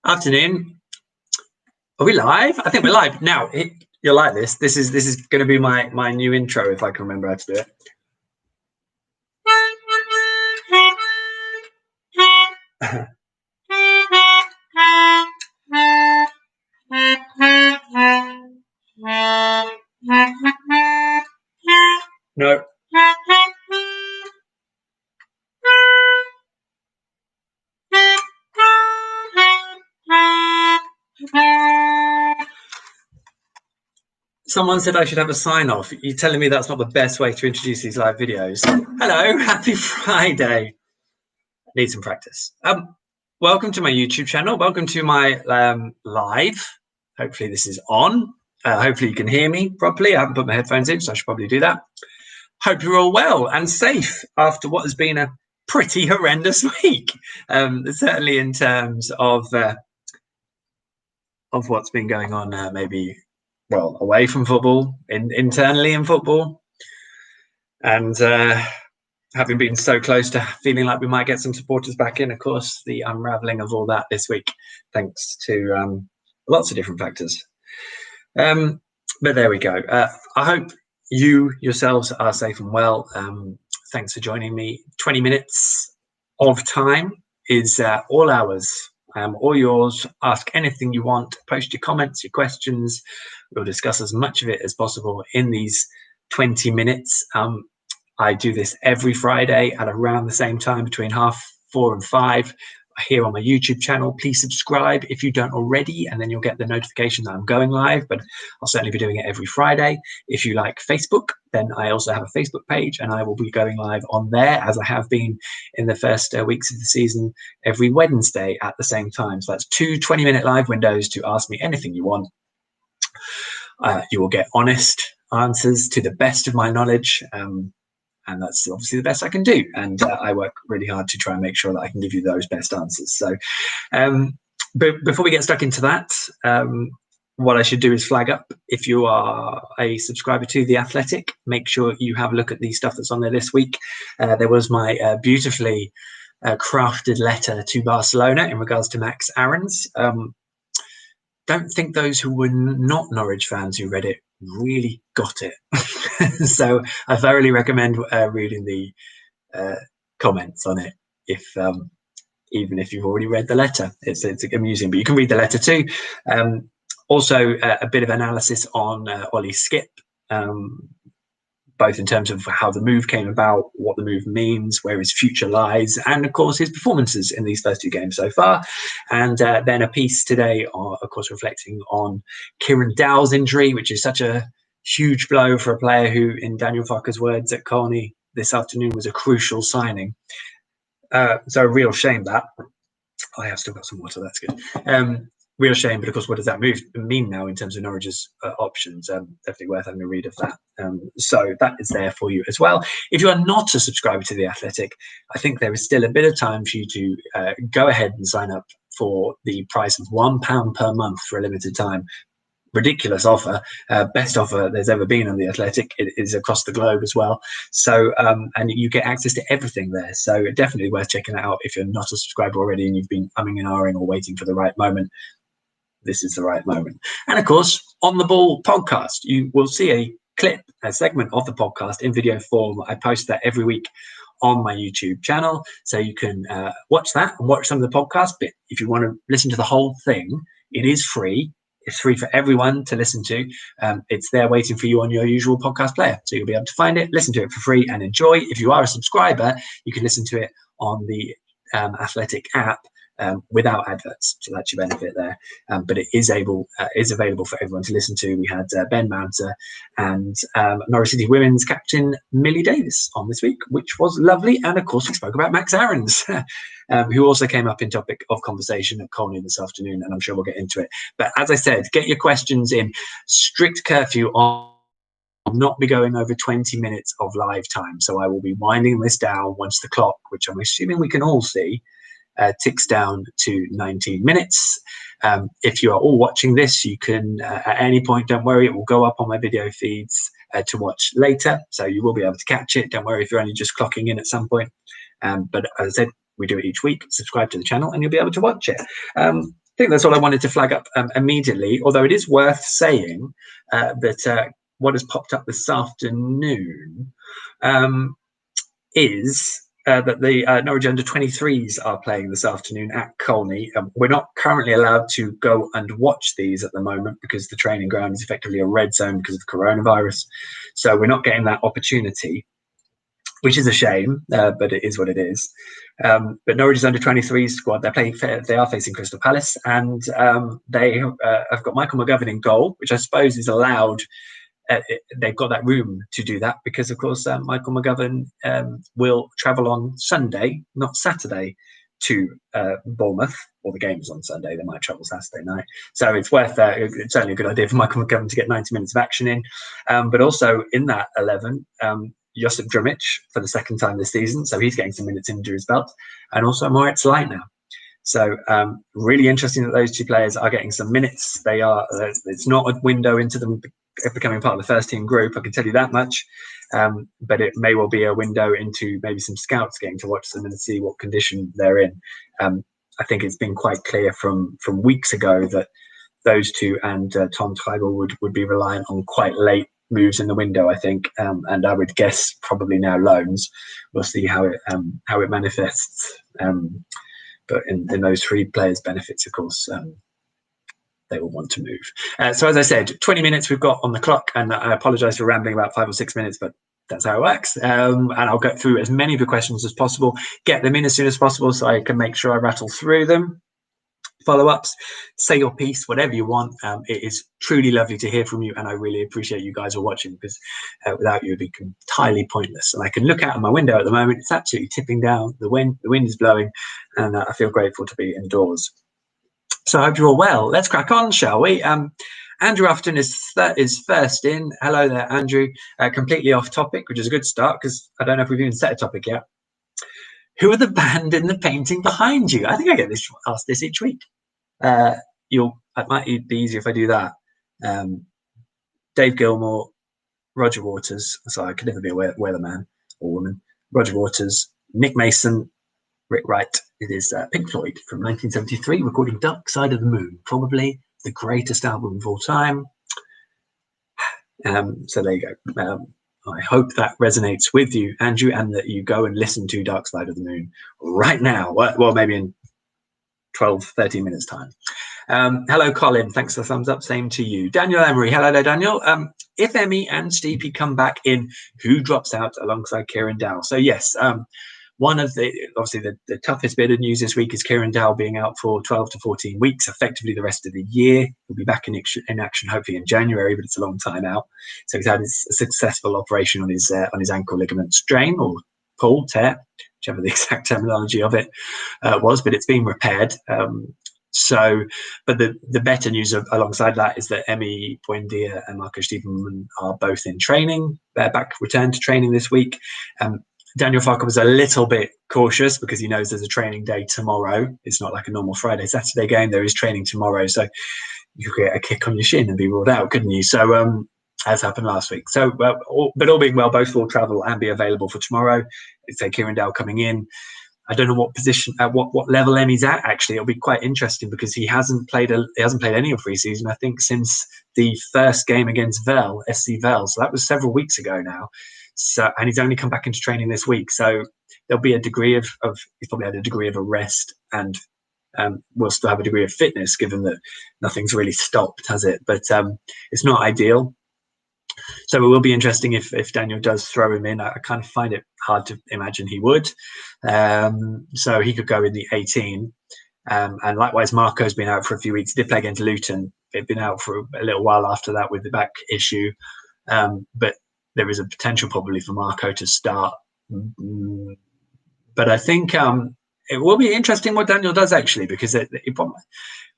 Afternoon. Are we live? I think we're live now. You'll like this. This is going to be my new intro if I can remember how to do it. No. Someone said I should have a sign off. You're telling me that's not the best way to introduce these live videos. Hello, happy Friday. Need some practice. Welcome to my YouTube channel. Welcome to my live. Hopefully this is on. Hopefully you can hear me properly. I haven't put my headphones in, so I should probably do that. Hope you're all well and safe after what has been a pretty horrendous week. Certainly in terms of what's been going on, maybe away from football, internally in football, and having been so close to feeling like we might get some supporters back in. Of course, the unraveling of all that this week, thanks to lots of different factors. But there we go. I hope you yourselves are safe and well. Thanks for joining me. 20 minutes of time is all ours. All yours. Ask anything you want. Post your comments, your questions. We'll discuss as much of it as possible in these 20 minutes. I do this every Friday at around the same time, between 4:30 and 5 here on my YouTube channel. Please subscribe if you don't already, and then you'll get the notification that I'm going live, but I'll certainly be doing it every Friday. If you like Facebook, then I also have a Facebook page, and I will be going live on there, as I have been in the first weeks of the season, every Wednesday at the same time. So that's 2 20-minute live windows to ask me anything you want. You will get honest answers to the best of my knowledge, and that's obviously the best I can do. And I work really hard to try and make sure that I can give you those best answers. So but before we get stuck into that, what I should do is flag up, if you are a subscriber to The Athletic, make sure you have a look at the stuff that's on there this week. There was my beautifully crafted letter to Barcelona in regards to Max Aarons. Don't think those who were not Norwich fans who read it really got it. So I thoroughly recommend reading the comments on it, even if you've already read the letter. It's amusing, but you can read the letter too. Also a bit of analysis on Ollie Skip, both in terms of how the move came about, what the move means, where his future lies, and of course his performances in these first 2 games so far. And then a piece today, of course, reflecting on Kieran Dowell's injury, which is such a huge blow for a player who, in Daniel Farke's words at Colney this afternoon, was a crucial signing. So a real shame that. I have still got some water, that's good. Real shame, but of course, what does that move mean now in terms of Norwich's options? Definitely worth having a read of that. So that is there for you as well. If you are not a subscriber to The Athletic, I think there is still a bit of time for you to go ahead and sign up for the price of £1 per month for a limited time. Ridiculous offer, best offer there's ever been on The Athletic. It is across the globe as well. So and you get access to everything there. So definitely worth checking that out if you're not a subscriber already and you've been umming and ahhing or waiting for the right moment. This is the right moment. And of course, On the Ball podcast, you will see a clip, a segment of the podcast in video form. I post that every week on my YouTube channel, so you can watch that and watch some of the podcast. But if you want to listen to the whole thing, it is free. It's free for everyone to listen to. It's there waiting for you on your usual podcast player. So you'll be able to find it, listen to it for free and enjoy. If you are a subscriber, you can listen to it on the Athletic app without adverts. So that's your benefit there. But it is available for everyone to listen to. We had Ben Mounter and Norwich City Women's captain Millie Davis on this week, which was lovely. And of course, we spoke about Max Aarons, who also came up in topic of conversation at Colney this afternoon, and I'm sure we'll get into it. But as I said, get your questions in. Strict curfew on. I'll not be going over 20 minutes of live time. So I will be winding this down once the clock, which I'm assuming we can all see, ticks down to 19 minutes. If you are all watching this, you can at any point, don't worry, it will go up on my video feeds to watch later, so you will be able to catch it. Don't worry if you're only just clocking in at some point, but as I said, we do it each week. Subscribe to the channel and you'll be able to watch it. think that's all I wanted to flag up immediately, although it is worth saying that what has popped up this afternoon is that the Norwich under-23s are playing this afternoon at Colney. We're not currently allowed to go and watch these at the moment because the training ground is effectively a red zone because of coronavirus. So we're not getting that opportunity, which is a shame, but it is what it is. But Norwich's under-23 squad, they are facing Crystal Palace, and they have got Michael McGovern in goal, which I suppose is allowed. They've got that room to do that because, of course, Michael McGovern will travel on Sunday, not Saturday, to Bournemouth. Or the game's on Sunday. They might travel Saturday night. So it's worth. It's certainly a good idea for Michael McGovern to get 90 minutes of action in. But also in that 11, Josip Drumic for the second time this season. So he's getting some minutes under his belt. And also Moritz Light now. So really interesting that those two players are getting some minutes. They are. It's not a window into them becoming part of the first team group, I can tell you that much. But it may well be a window into maybe some scouts getting to watch them and see what condition they're in. I think it's been quite clear from weeks ago that those two and Tom Treibel would be reliant on quite late moves in the window, I think, and I would guess probably now loans. We'll see how it manifests. But in those three players' benefits, of course, they will want to move. So as I said, 20 minutes we've got on the clock, and I apologise for rambling about 5 or 6 minutes, but that's how it works. And I'll get through as many of the questions as possible, get them in as soon as possible so I can make sure I rattle through them. Follow-ups, say your piece, whatever you want. It is truly lovely to hear from you, and I really appreciate you guys are watching, because without you it'd be entirely pointless. And I can look out of my window at the moment, it's absolutely tipping down, the wind is blowing, and I feel grateful to be indoors. So I hope you're all well. Let's crack on, shall we? Andrew Afton is first in. Hello there, Andrew. Completely off topic, which is a good start, because I don't know if we've even set a topic yet. Who are the band in the painting behind you? I think I get asked this each week. It might be easier if I do that. Dave Gilmore, Roger Waters. Sorry, I could never be a weatherman or woman. Roger Waters, Nick Mason, Rick Wright. It is Pink Floyd from 1973, recording Dark Side of the Moon, probably the greatest album of all time. So there you go. I hope that resonates with you, Andrew, and that you go and listen to Dark Side of the Moon right now. Well, maybe in 12, 13 minutes time. Hello, Colin. Thanks for the thumbs up. Same to you. Daniel Emery. Hello there, Daniel. If Emmy and Steepy come back in, who drops out alongside Kieran Dowell? So yes, one of the toughest bit of news this week is Kieran Dowell being out for 12 to 14 weeks, effectively the rest of the year. He'll be back in action hopefully in January, but it's a long time out. So he's had a successful operation on his ankle ligament strain or pull, tear, whichever the exact terminology of it was, but it's been repaired. But the better news alongside that is that Emmy Buendia and Marco Stiepermann are both in training. They're returned to training this week. Daniel Farke was a little bit cautious because he knows there's a training day tomorrow. It's not like a normal Friday, Saturday game. There is training tomorrow. So you could get a kick on your shin and be ruled out, couldn't you? So as happened last week. So, but all being well, both will travel and be available for tomorrow. It's Kieran Dowell coming in. I don't know what position, what level Emmy's at. Actually, it'll be quite interesting because he hasn't played any of pre-season, I think, since the first game against SC Vel. So that was several weeks ago now. So, and he's only come back into training this week. So there'll be a degree of he's probably had a degree of a rest, and we'll still have a degree of fitness, given that nothing's really stopped, has it? But it's not ideal. So it will be interesting if Daniel does throw him in. I kind of find it hard to imagine he would. So he could go in the 18. And likewise, Marco's been out for a few weeks. He did play against Luton. He'd been out for a little while after that with the back issue. But there is a potential probably for Marco to start. But I think it will be interesting what Daniel does, actually, because I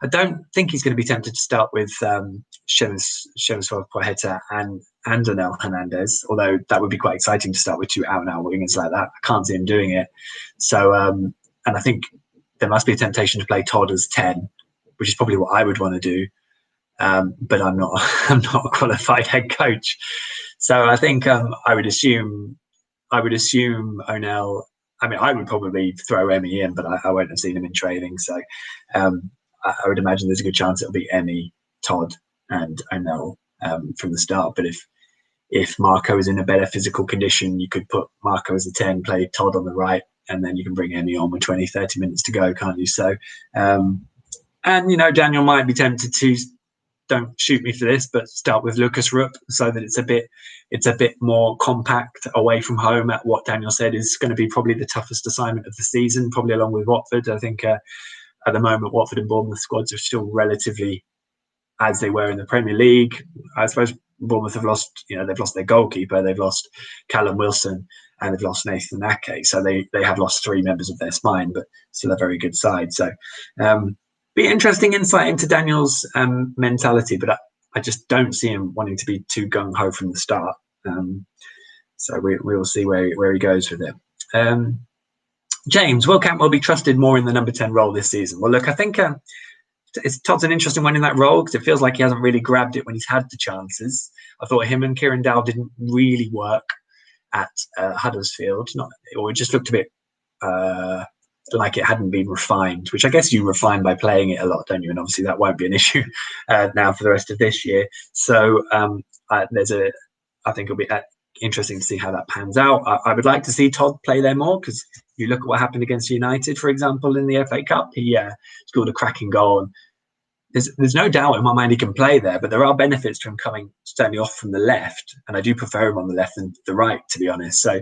don't think he's going to be tempted to start with Przemysław Pacheta and Anel Hernandez, although that would be quite exciting to start with two out-and-out wingers like that. I can't see him doing it. So, and I think there must be a temptation to play Todd as 10, which is probably what I would want to do. But I'm not a qualified head coach. So I think I would assume Onel. I mean, I would probably throw Emmy in, but I won't have seen him in training. So I would imagine there's a good chance it'll be Emmy, Todd, and O'Neill from the start. But if Marco is in a better physical condition, you could put Marco as a 10, play Todd on the right, and then you can bring Emmy on with 20, 30 minutes to go, can't you? So, and, Daniel might be tempted to, don't shoot me for this, but start with Lucas Rupp so that it's a bit more compact away from home at what Daniel said is going to be probably the toughest assignment of the season, probably along with Watford. I think at the moment, Watford and Bournemouth squads are still relatively as they were in the Premier League. I suppose Bournemouth have lost, they've lost their goalkeeper, they've lost Callum Wilson, and they've lost Nathan Ake. So they have lost 3 members of their spine, but still a very good side. So be interesting insight into Daniel's mentality, but I just don't see him wanting to be too gung-ho from the start. So we will see where he goes with it. James, will Campbell be trusted more in the number 10 role this season? Well, look, I think Todd's an interesting one in that role because it feels like he hasn't really grabbed it when he's had the chances. I thought him and Kieran Dowell didn't really work at Huddersfield. It just looked a bit like it hadn't been refined, which I guess you refine by playing it a lot, don't you? And obviously that won't be an issue now for the rest of this year. So I think it'll be interesting to see how that pans out. I would like to see Todd play there more because you look at what happened against United, for example, in the FA Cup. He scored a cracking goal. And there's no doubt in my mind he can play there, but there are benefits to him coming certainly off from the left, and I do prefer him on the left than the right, to be honest. So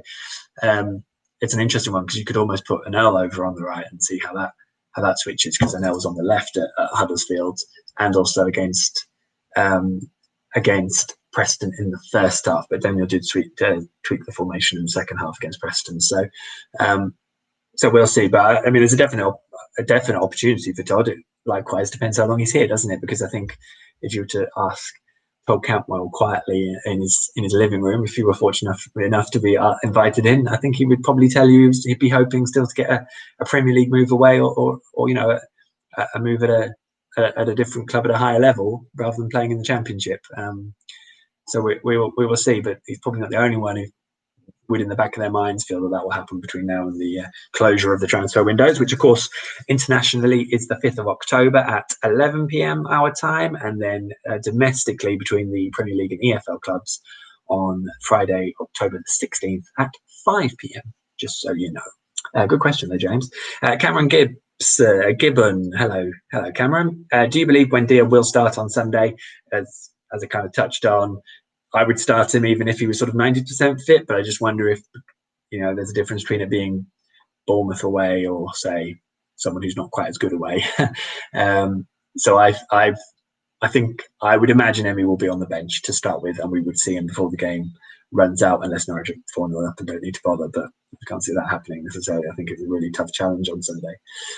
it's an interesting one because you could almost put Anel over on the right and see how that switches, because Anel was on the left at Huddersfield and also against Preston in the first half, but Daniel did tweak the formation in the second half against Preston. So we'll see. But I mean, there's a definite opportunity for Todd. It likewise depends how long he's here, doesn't it? Because I think if you were to ask Todd Campbell quietly in his living room, if you were fortunate enough to be invited in, I think he would probably tell you he'd be hoping still to get a Premier League move away, or a move at a different club at a higher level rather than playing in the Championship. So we will see, but he's probably not the only one who would, in the back of their minds, feel that will happen between now and the closure of the transfer windows, which, of course, internationally is the 5th of October at 11 p.m. our time, and then domestically between the Premier League and EFL clubs on Friday, October the 16th at 5 p.m., just so you know. Good question there, James. Cameron Gibbon, hello Cameron. Do you believe Buendia will start on Sunday? As I kind of touched on, I would start him even if he was sort of 90% fit, but I just wonder if, there's a difference between it being Bournemouth away or, say, someone who's not quite as good away. So I think I would imagine Emmy will be on the bench to start with, and we would see him before the game runs out, unless Norwich are 4-0 up and don't need to bother, but I can't see that happening necessarily. I think it's a really tough challenge on Sunday.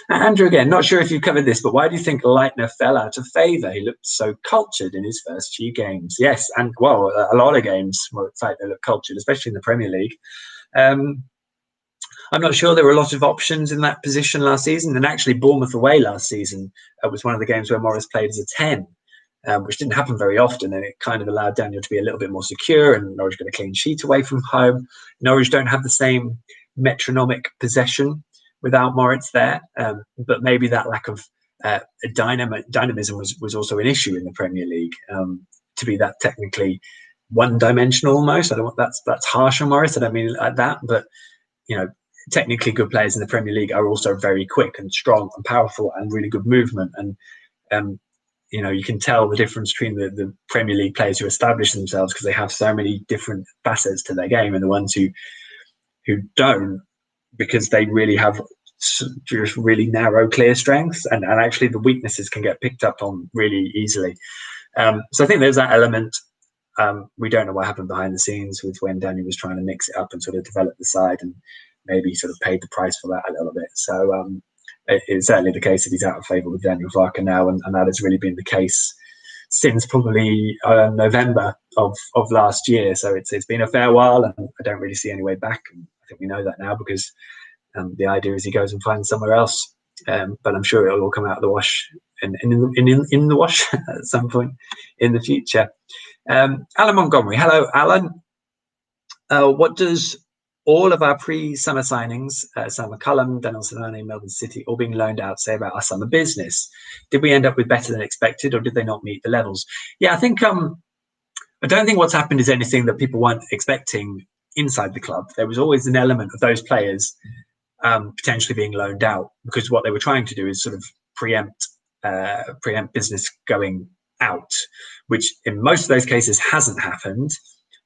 Andrew, again, not sure if you covered this, but why do you think Leitner fell out of favour? He looked so cultured in his first few games. Yes, and well, a lot of games where it's like they look cultured, especially in the Premier League. I'm not sure there were a lot of options in that position last season, and actually Bournemouth away last season was one of the games where Morris played as a 10. Which didn't happen very often, and it kind of allowed Daniel to be a little bit more secure, and Norwich got a clean sheet away from home. Norwich don't have the same metronomic possession without Moritz there, but maybe that lack of dynamism was also an issue in the Premier League, to be that technically one-dimensional almost. That's harsh on Morris. I don't mean it like that, but technically good players in the Premier League are also very quick and strong and powerful and really good movement, and you can tell the difference between the Premier League players who establish themselves because they have so many different facets to their game, and the ones who don't, because they really have just really narrow, clear strengths, and actually the weaknesses can get picked up on really easily. So I think there's that element. We don't know what happened behind the scenes with when Daniel was trying to mix it up and sort of develop the side, and maybe sort of paid the price for that a little bit. So it's certainly the case that he's out of favour with Daniel Farke now, and that has really been the case since probably November of last year. So it's been a fair while, and I don't really see any way back. And I think we know that now, because the idea is he goes and finds somewhere else. But I'm sure it'll all come out of the wash in the wash at some point in the future. Alan Montgomery, hello Alan. What does all of our pre-summer signings, Sam McCullum, Daniel Farke, Melbourne City, all being loaned out, say about our summer business. Did we end up with better than expected, or did they not meet the levels? Yeah, I think I don't think what's happened is anything that people weren't expecting inside the club. There was always an element of those players potentially being loaned out, because what they were trying to do is sort of preempt business going out, which in most of those cases hasn't happened.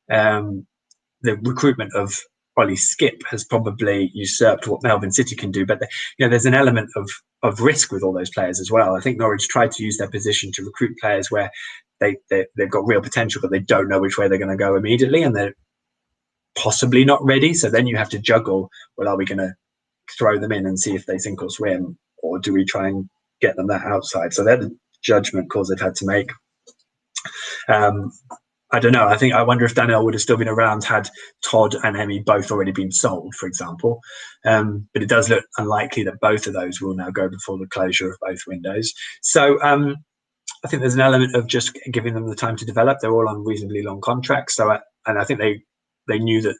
The recruitment of Ollie Skip has probably usurped what Melbourne City can do, but there's an element of risk with all those players as well. I think Norwich tried to use their position to recruit players where they've got real potential, but they don't know which way they're going to go immediately, and they're possibly not ready. So then you have to juggle, well, are we going to throw them in and see if they sink or swim, or do we try and get them that outside? So they're the judgment calls they've had to make. I don't know. I wonder if Daniel would have still been around had Todd and Emmy both already been sold, for example. But it does look unlikely that both of those will now go before the closure of both windows. So I think there's an element of just giving them the time to develop. They're all on reasonably long contracts. So, and I think they knew that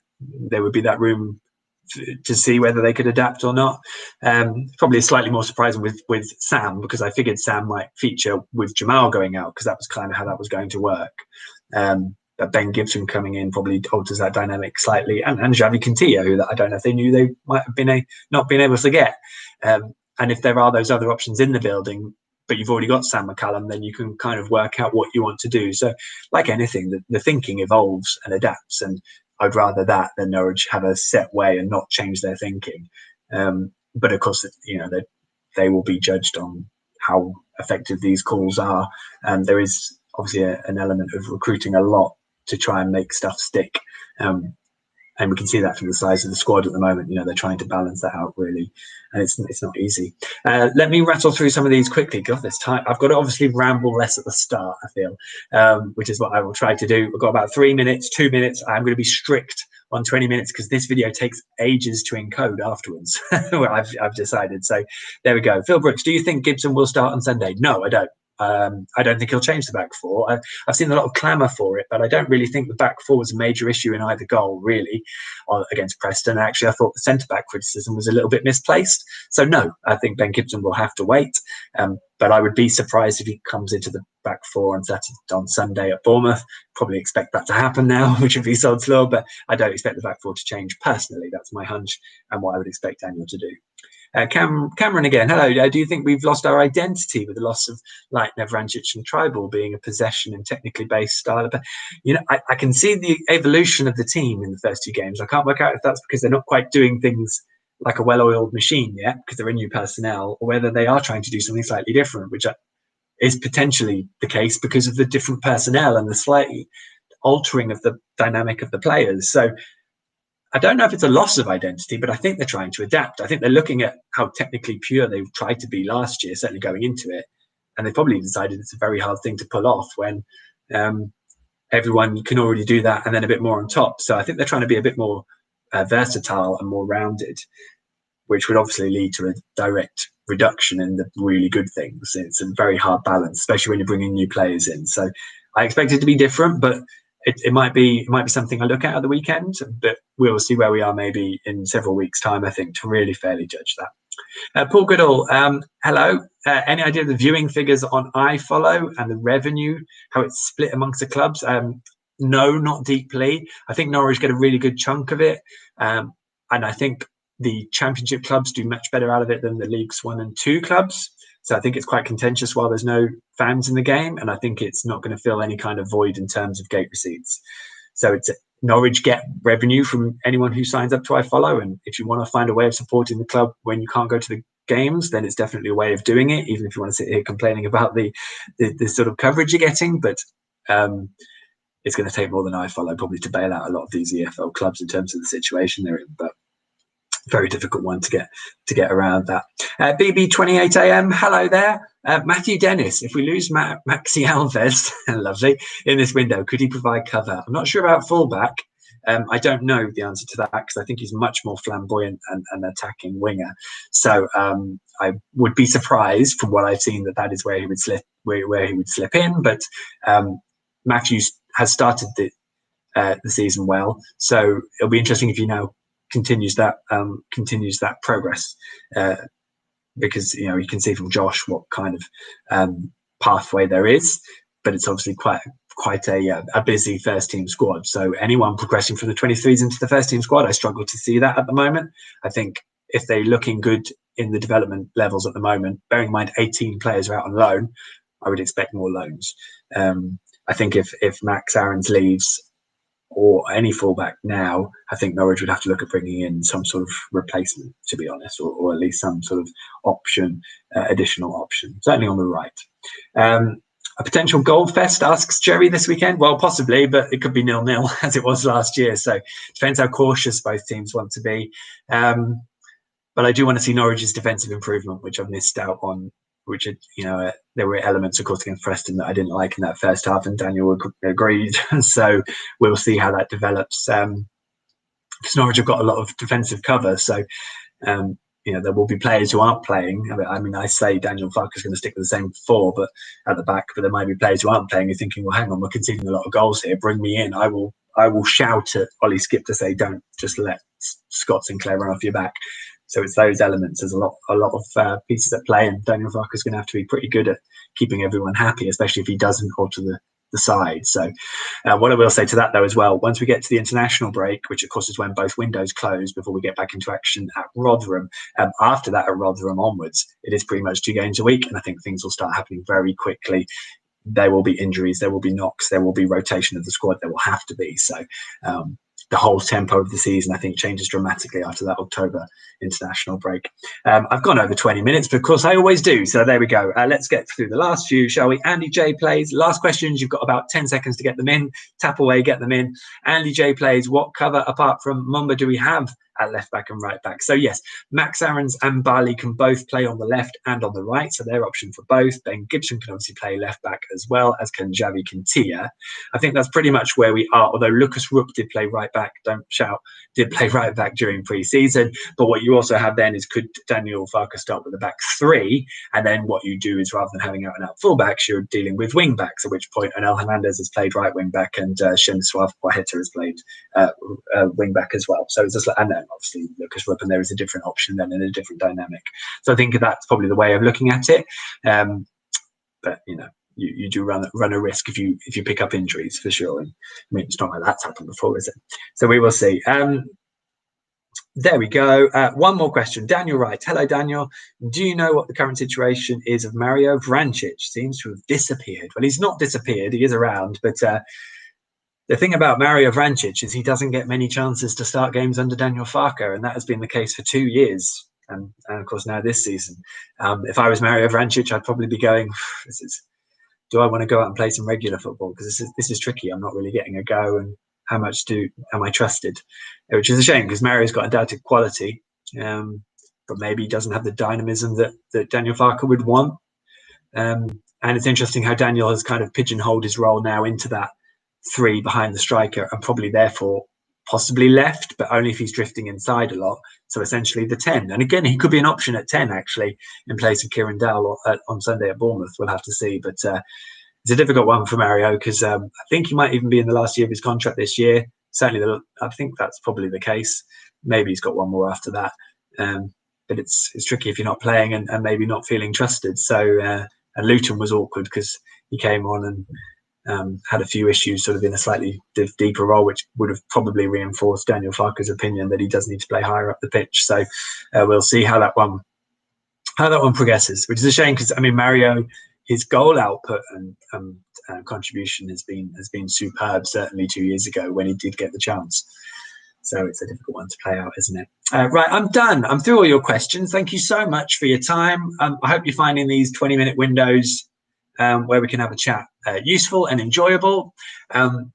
there would be that room to see whether they could adapt or not. Probably slightly more surprising with Sam, because I figured Sam might feature with Jamal going out, because that was kind of how that was going to work. But Ben Gibson coming in probably alters that dynamic slightly, and Xavi Cantillo, who I don't know if they knew they might have been not been able to get. And if there are those other options in the building, but you've already got Sam McCullum, then you can kind of work out what you want to do. So, like anything, the thinking evolves and adapts, and I'd rather that than Norwich have a set way and not change their thinking. But of course, they will be judged on how effective these calls are, and there is obviously an element of recruiting a lot to try and make stuff stick. And we can see that from the size of the squad at the moment. They're trying to balance that out, really, and it's not easy. Let me rattle through some of these quickly. God, this time I've got to obviously ramble less at the start, I feel, which is what I will try to do. We've got about 3 minutes, 2 minutes. I'm going to be strict on 20 minutes because this video takes ages to encode afterwards. I've decided. So there we go. Phil Brooks, do you think Gibson will start on Sunday? No, I don't. I don't think he'll change the back four. I've seen a lot of clamour for it, but I don't really think the back four was a major issue in either goal, really, against Preston. Actually, I thought the centre-back criticism was a little bit misplaced. So, no, I think Ben Gibson will have to wait. But I would be surprised if he comes into the back four on Sunday at Bournemouth. Probably expect that to happen now, which would be sod's law, but I don't expect the back four to change personally. That's my hunch and what I would expect Daniel to do. Cameron again. Hello. Do you think we've lost our identity with the loss of Leitner, Vrancic and Tribal being a possession and technically based style? But I can see the evolution of the team in the first two games. I can't work out if that's because they're not quite doing things like a well-oiled machine yet because they're in new personnel, or whether they are trying to do something slightly different, which is potentially the case because of the different personnel and the slightly altering of the dynamic of the players. So I don't know if it's a loss of identity, but I think they're trying to adapt. I think they're looking at how technically pure they've tried to be last year, certainly going into it. And they probably decided it's a very hard thing to pull off when everyone can already do that and then a bit more on top. So I think they're trying to be a bit more versatile and more rounded, which would obviously lead to a direct reduction in the really good things. It's a very hard balance, especially when you're bringing new players in. So I expect it to be different, but it might be something I look at the weekend, but we'll see where we are maybe in several weeks' time, I think, to really fairly judge that. Paul Goodall, hello. Any idea of the viewing figures on iFollow and the revenue, how it's split amongst the clubs? No, not deeply. I think Norwich get a really good chunk of it. And I think the Championship clubs do much better out of it than the Leagues 1 and 2 clubs. So I think it's quite contentious while there's no fans in the game, and I think it's not going to fill any kind of void in terms of gate receipts. So it's Norwich get revenue from anyone who signs up to iFollow, and if you want to find a way of supporting the club when you can't go to the games, then it's definitely a way of doing it, even if you want to sit here complaining about the sort of coverage you're getting. But it's going to take more than iFollow probably to bail out a lot of these EFL clubs in terms of the situation they're in. But very difficult one to get around that. BB28am, hello there. Matthew Dennis, if we lose Maxi Alves, lovely, in this window, could he provide cover? I'm not sure about fullback. I don't know the answer to that because I think he's much more flamboyant and attacking winger. So I would be surprised from what I've seen that is where he would slip in. But Matthews has started the season well, so it'll be interesting if continues that progress, because you can see from Josh what kind of pathway there is, but it's obviously quite a busy first team squad. So anyone progressing from the 23s into the first team squad, I struggle to see that at the moment. I think if they're looking good in the development levels at the moment, bearing in mind 18 players are out on loan, I would expect more loans. I think if Max Aarons leaves, or any fullback now, I think Norwich would have to look at bringing in some sort of replacement, to be honest, or at least some sort of option, additional option, certainly on the right. A potential goal fest, asks Jerry, this weekend? Well, possibly, but it could be 0-0 as it was last year. So depends how cautious both teams want to be. But I do want to see Norwich's defensive improvement, which I've missed out on, which, there were elements, of course, against Preston that I didn't like in that first half, and Daniel agreed. So we'll see how that develops. Because Norwich have got a lot of defensive cover, so there will be players who aren't playing. I say Daniel Farke is going to stick with the same four, but at the back. But there might be players who aren't playing. You're thinking, well, hang on, we're conceding a lot of goals here. Bring me in. I will shout at Ollie Skip to say, don't just let Scott Sinclair run off your back. So it's those elements. There's a lot of pieces at play, and Daniel Farke is going to have to be pretty good at keeping everyone happy, especially if he doesn't alter the side. So what I will say to that, though, as well, once we get to the international break, which of course is when both windows close before we get back into action at Rotherham, after that at Rotherham onwards, it is pretty much 2 games a week, and I think things will start happening very quickly. There will be injuries, there will be knocks, there will be rotation of the squad, there will have to be. So the whole tempo of the season, I think, changes dramatically after that October international break. I've gone over 20 minutes, but of course I always do. So there we go. Let's get through the last few, shall we? Andy J plays. Last questions. You've got about 10 seconds to get them in. Tap away, get them in. Andy J plays. What cover apart from Mumba do we have at left back and right back? So yes, Max Aarons and Bali can both play on the left and on the right, so they're option for both. Ben Gibson can obviously play left back as well, as can Javi Quintilla. I think that's pretty much where we are, although Lucas Rook did play right back, don't shout, did play right back during pre-season. But what you also have then is, could Daniel Farke start with a back three, and then what you do is, rather than having out and out fullbacks, you're dealing with wing backs, at which point Onel Hernandez has played right wing back, and Shemsuav Waheta has played wing back as well. So it's just like, and then obviously Lucas Ruppen, there is a different option then and a different dynamic. So I think that's probably the way of looking at it. But you do run a risk if you pick up injuries, for sure. And it's not like that's happened before, is it? So we will see. There we go. One more question. Daniel writes, hello, Daniel. Do you know what the current situation is of Mario Vrancic? Seems to have disappeared. Well, he's not disappeared. He is around. But the thing about Mario Vrancic is he doesn't get many chances to start games under Daniel Farke, and that has been the case for 2 years. And of course, now this season. If I was Mario Vrancic, I'd probably be going, do I want to go out and play some regular football? Because this is tricky. I'm not really getting a go. And how much am I trusted? Which is a shame, because Mario's got undoubted quality, but maybe he doesn't have the dynamism that Daniel Farke would want. And it's interesting how Daniel has kind of pigeonholed his role now into that 3 behind the striker, and probably therefore possibly left, but only if he's drifting inside a lot. So essentially the 10. And again, he could be an option at 10, actually, in place of Kieran Dowell on Sunday at Bournemouth. We'll have to see. But it's a difficult one for Mario, because I think he might even be in the last year of his contract this year. Certainly, I think that's probably the case. Maybe he's got one more after that. But it's tricky if you're not playing and maybe not feeling trusted. So, and Luton was awkward because he came on and had a few issues sort of in a slightly deeper role, which would have probably reinforced Daniel Farke's opinion that he does need to play higher up the pitch. So we'll see how that one progresses, which is a shame, because Mario, his goal output and contribution has been superb, certainly 2 years ago when he did get the chance. So it's a difficult one to play out, isn't it? Right, I'm done. I'm through all your questions. Thank you so much for your time. I hope you're finding these 20-minute windows where we can have a chat useful and enjoyable.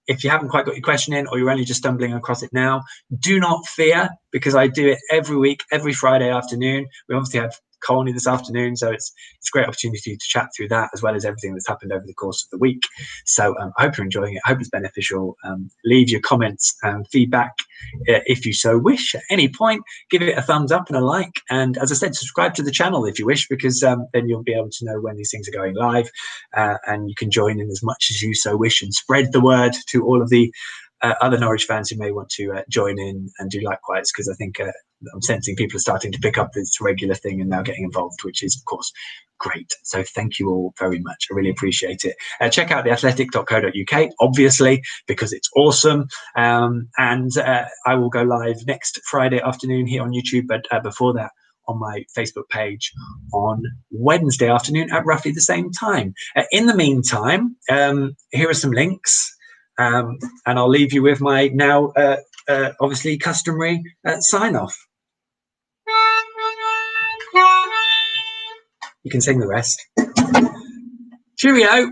If you haven't quite got your question in, or you're only just stumbling across it now, do not fear, because I do it every week, every Friday afternoon. We obviously have Colney this afternoon, so it's a great opportunity to chat through that, as well as everything that's happened over the course of the week. So I hope you're enjoying it. I hope it's beneficial. Leave your comments and feedback if you so wish at any point. Give it a thumbs up and a like, and as I said, subscribe to the channel if you wish, because then you'll be able to know when these things are going live, and you can join in as much as you so wish and spread the word to all of the other Norwich fans who may want to join in and do likewise, because I think I'm sensing people are starting to pick up this regular thing and now getting involved, which is, of course, great. So thank you all very much. I really appreciate it. Check out theathletic.co.uk, obviously, because it's awesome. And I will go live next Friday afternoon here on YouTube, but before that, on my Facebook page on Wednesday afternoon at roughly the same time. In the meantime, here are some links, and I'll leave you with my now obviously customary sign off. You can sing the rest. Cheerio.